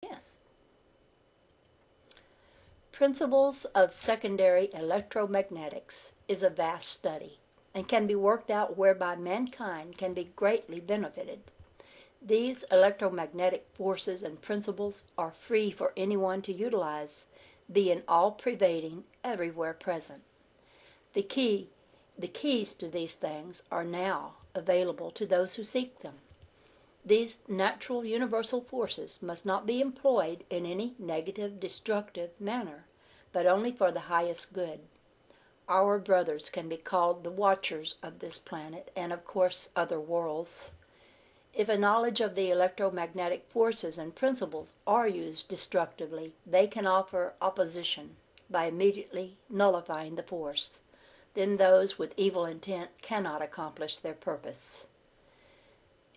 Yeah. Principles of secondary electromagnetics is a vast study and can be worked out whereby mankind can be greatly benefited. These electromagnetic forces and principles are free for anyone to utilize, being all-pervading, everywhere present. The keys to these things are now available to those who seek them. These natural universal forces must not be employed in any negative, destructive manner, but only for the highest good. Our brothers can be called the watchers of this planet and, of course, other worlds. If a knowledge of the electromagnetic forces and principles are used destructively, they can offer opposition by immediately nullifying the force. Then those with evil intent cannot accomplish their purpose.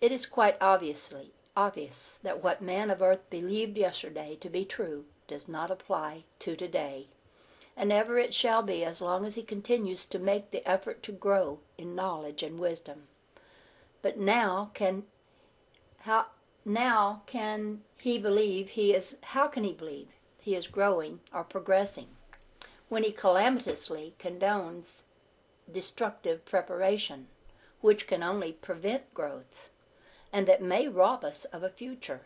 It is quite obvious that what man of earth believed yesterday to be true does not apply to today, and ever it shall be as long as he continues to make the effort to grow in knowledge and wisdom. But how can he believe he is growing or progressing when he calamitously condones destructive preparation, which can only prevent growth, and that may rob us of a future?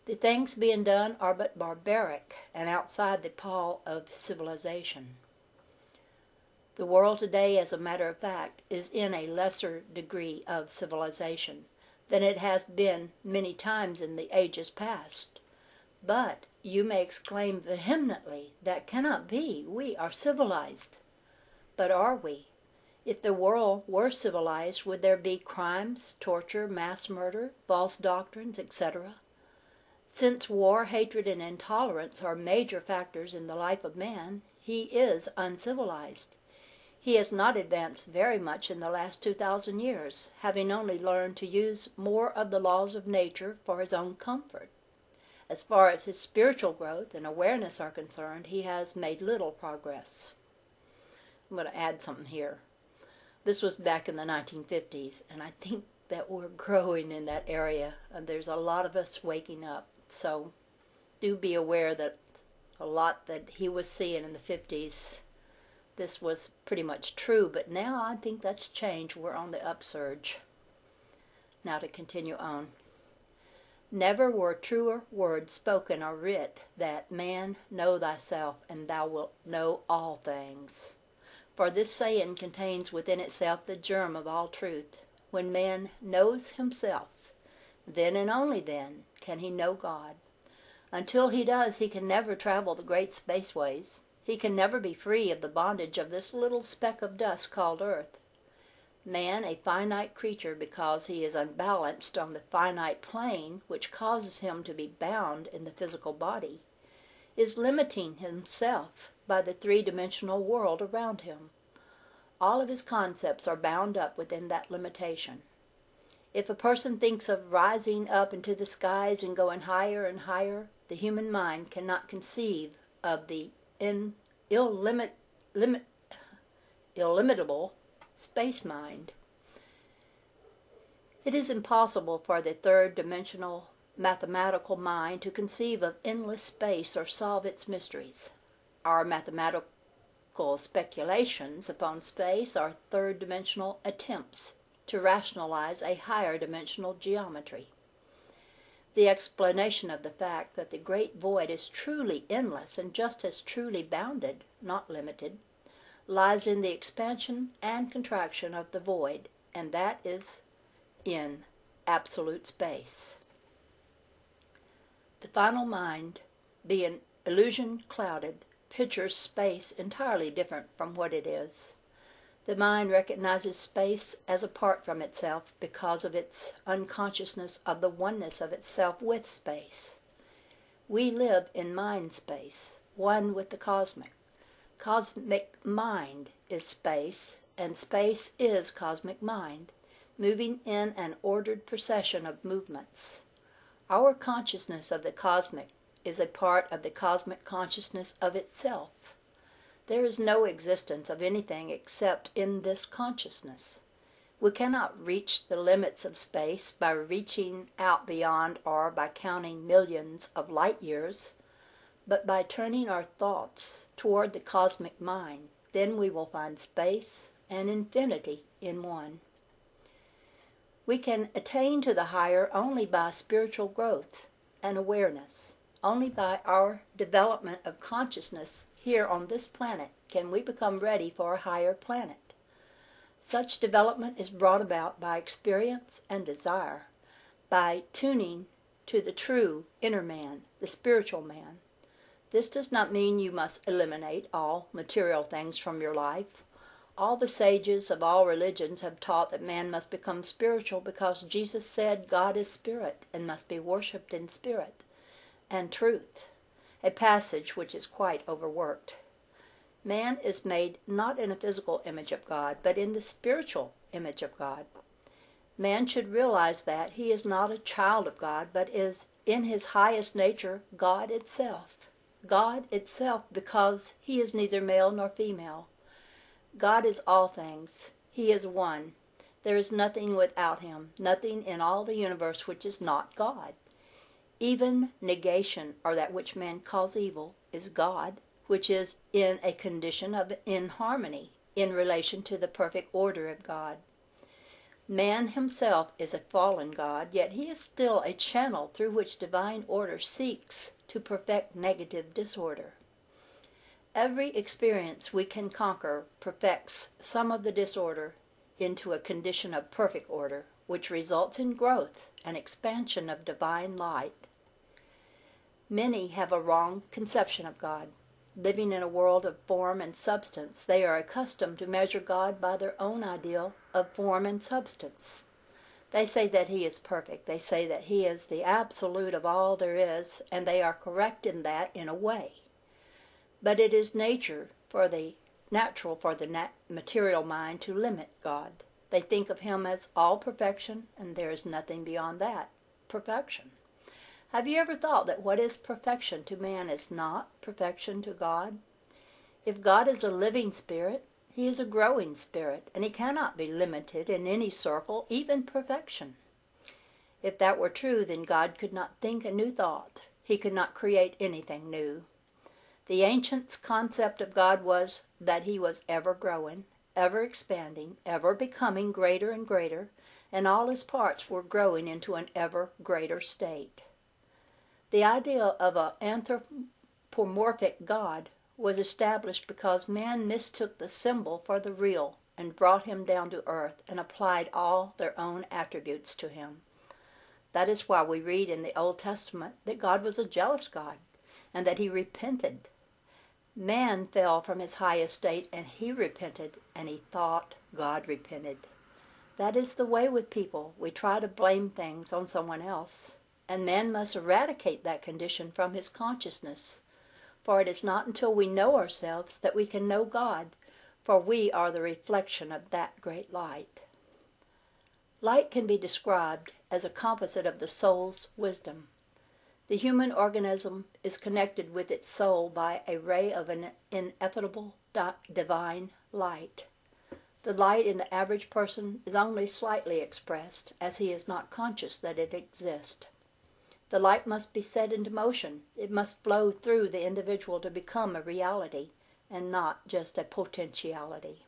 The things being done are but barbaric and outside the pale of civilization. The world today, as a matter of fact, is in a lesser degree of civilization than it has been many times in the ages past. But you may exclaim vehemently, that cannot be. We are civilized. But are we? If the world were civilized, would there be crimes, torture, mass murder, false doctrines, etc.? Since war, hatred, and intolerance are major factors in the life of man, he is uncivilized. He has not advanced very much in the last 2,000 years, having only learned to use more of the laws of nature for his own comfort. As far as his spiritual growth and awareness are concerned, he has made little progress. I'm going to add something here. This was back in the 1950s, and I think that we're growing in that area, and there's a lot of us waking up. So do be aware that a lot that he was seeing in the 50s, this was pretty much true, but now I think that's changed. We're on the upsurge. Now to continue on. Never were truer words spoken or writ that, man, know thyself, and thou wilt know all things. For this saying contains within itself the germ of all truth. When man knows himself, then and only then can he know God. Until he does, he can never travel the great spaceways. He can never be free of the bondage of this little speck of dust called earth. Man, a finite creature because he is unbalanced on the finite plane, which causes him to be bound in the physical body, is limiting himself by the three-dimensional world around him. All of his concepts are bound up within that limitation. If a person thinks of rising up into the skies and going higher and higher, the human mind cannot conceive of the illimitable space mind. It is impossible for the third-dimensional mathematical mind to conceive of endless space or solve its mysteries. Our mathematical speculations upon space are third-dimensional attempts to rationalize a higher-dimensional geometry. The explanation of the fact that the great void is truly endless and just as truly bounded, not limited, lies in the expansion and contraction of the void, and that is in absolute space. The final mind, being illusion-clouded, pictures space entirely different from what it is. The mind recognizes space as apart from itself because of its unconsciousness of the oneness of itself with space. We live in mind space, one with the cosmic. Cosmic mind is space, and space is cosmic mind, moving in an ordered procession of movements. Our consciousness of the cosmic is a part of the cosmic consciousness of itself. There is no existence of anything except in this consciousness. We cannot reach the limits of space by reaching out beyond or by counting millions of light years, but by turning our thoughts toward the cosmic mind. Then we will find space and infinity in one. We can attain to the higher only by spiritual growth and awareness. Only by our development of consciousness here on this planet can we become ready for a higher planet. Such development is brought about by experience and desire, by tuning to the true inner man, the spiritual man. This does not mean you must eliminate all material things from your life. All the sages of all religions have taught that man must become spiritual because Jesus said God is spirit and must be worshipped in spirit and truth, a passage which is quite overworked. Man is made not in a physical image of God, but in the spiritual image of God. Man should realize that he is not a child of God, but is in his highest nature God itself. God itself, because he is neither male nor female. God is all things. He is one. There is nothing without him, nothing in all the universe which is not God. Even negation, or that which man calls evil, is God, which is in a condition of inharmony in relation to the perfect order of God. Man himself is a fallen God, yet he is still a channel through which divine order seeks to perfect negative disorder. Every experience we can conquer perfects some of the disorder into a condition of perfect order, which results in growth and expansion of divine light. Many have a wrong conception of God. Living in a world of form and substance, they are accustomed to measure God by their own ideal of form and substance. They say that he is perfect. They say that he is the absolute of all there is, and they are correct in that in a way. But it is natural for the material mind to limit God. They think of him as all perfection, and there is nothing beyond that perfection. Have you ever thought that what is perfection to man is not perfection to God? If God is a living spirit, he is a growing spirit, and he cannot be limited in any circle, even perfection. If that were true, then God could not think a new thought. He could not create anything new. The ancients' concept of God was that he was ever growing, ever expanding, ever becoming greater and greater, and all his parts were growing into an ever greater state. The idea of an anthropomorphic God was established because man mistook the symbol for the real and brought him down to earth and applied all their own attributes to him. That is why we read in the Old Testament that God was a jealous God and that he repented. Man fell from his high estate and he repented, and he thought God repented. That is the way with people. We try to blame things on someone else, and man must eradicate that condition from his consciousness. For it is not until we know ourselves that we can know God, for we are the reflection of that great light. Light can be described as a composite of the soul's wisdom. The human organism is connected with its soul by a ray of an ineffable divine light. The light in the average person is only slightly expressed, as he is not conscious that it exists. The light must be set into motion. It must flow through the individual to become a reality, and not just a potentiality.